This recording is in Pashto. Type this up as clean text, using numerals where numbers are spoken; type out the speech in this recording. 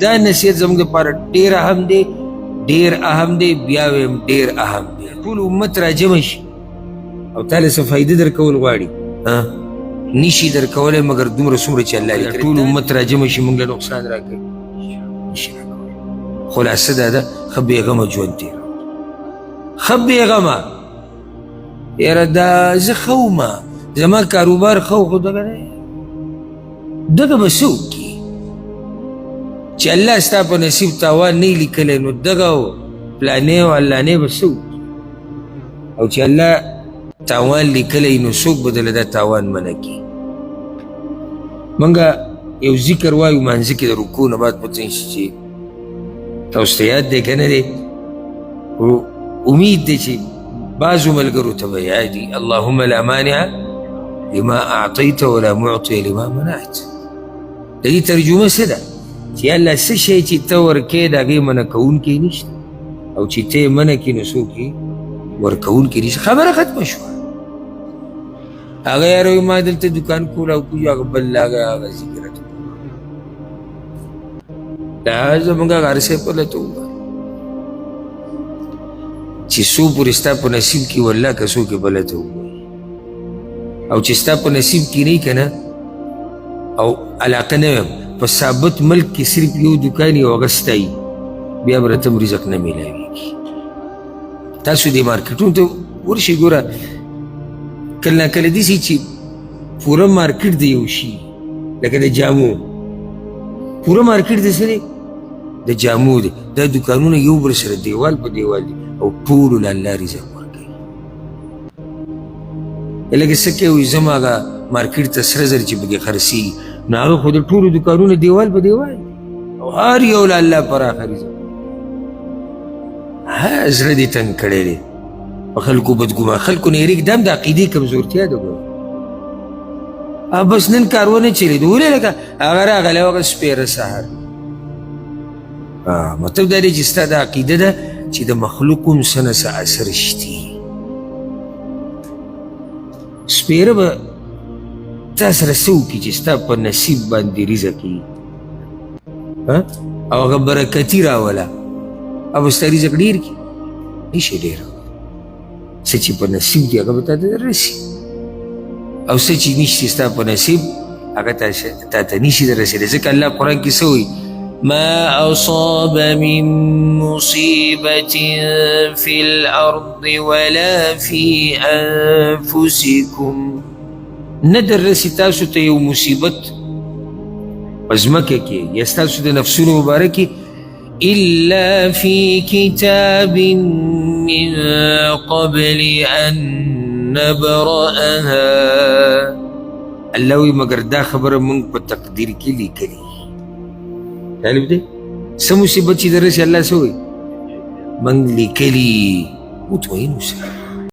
دا نصیحت زموږ دپاره ډېر اهم دی، ډېر اهم دی، بیا ویم ډېر اهم دی. ټول امت راجمع شي او تاله څه فایده در کول غواړي نشي در کولی مګر دومره څومره چې الله لیکلی. ټول امت راجمع شي موږ له نقصان راکوي نشي راکولی. خلاصه دا ده ښه بېغمه ژوند تېروه، ښه بېغمه. یاره دا زه ښه ومه، زما کاروبار ښه و، خو دغه دی دغه به څه وکړي چې الله ستا په نصیب تاوان نه لیکلی، نو دغه پلانې او علانې به څه وکړي. او چې الله تاوان لیکلی نو څوک به دله دا تاوان منع کړي. موږ یو ذکر وایو مانځه کې د رکوع نه بعد پته نشي چې تاسو ته یاد دی که نه دی. امید دی چې بعضو ملګرو ته به یاد دي. اللهم لا مانع لما اعطیت ولا معطی لما منعت. د دې ترجمه څه ده چې الله څه شی چې ته ورکې د هغې منع کوونکی نشته، او چې ته یې منع کړي نو څوک یې ورکوونکی نشته. خبره ختمه شوه. هغه یاره ما دلته دکان کول او کوي، هغه بل هغه ذکر ته دا زموږ هغه هر شی په لته ووایه چې څو پورې ستا په نصیب کې والله که څوک یې بله ته ووایي، او چې ستا په نصیب کې نه که نه او علاقه نه ویم په ثابت ملک کې صرف یو دکان یې او هغه ستا وي، بیا به راته رزق نه میلاویږي. تاسو دې مارکیټونو ته ورشئ، ګوره کله نه کله داسې چې پوره مارکیټ د یو شي لکه د جامو پوره مارکیټ د څه دی؟ د جامو دی. دا دکانونه یو بل سره دیوال په دیوال دي او ټولو له الله رزق ورکوي. لکه څه کوي زما هغه مارکیټ ته سره زر چې پکې خرڅېږي نو هغه خو د ټولو دکانونه دیوال په دیوال دي او هر یو له الله پراخه رزق. زړه دې تنګ کړی دی په خلکو بدګمان. خلکو نه یېرېږي، دا هم د عقیدې کمزورتیا ده. ګوره بس نن کار ونه چلېدو، ولې لکه هغه راغلی هغه سپېره سهار. مطلب دا دی چې ستا دا عقیده ده چې د مخلوق هم څه نه څه اثر شتي. سپېره به تا سره څه وکړي چې ستا په نصیب باندې رزق وي او هغه برکتي راوله او به ستا رزق ډېر کړي؟ نشي ډېرولی. څه چې په نصیب دي هغه به تا ته رسي، او څه چې نشي ستا په نصیب هغه تا ته نشي دررسېدی. ځکه الله قرآن کې څه وایي؟ ما أصاب من مصيبة في الأرض ولا في أنفسكم. ندر رسي تاسو ته یو مصیبت په ځمکه کې یا ستاسو د نفسونو مبارکې إلا في كتاب من قبل أن نبرأها. الله وی مگر دا خبره مونږ په تقدیر کې لیکلي. طالب دی څه مصیبت چې دررسي الله څه وایي؟ مونږ لیکلي. مطمئن اوسه.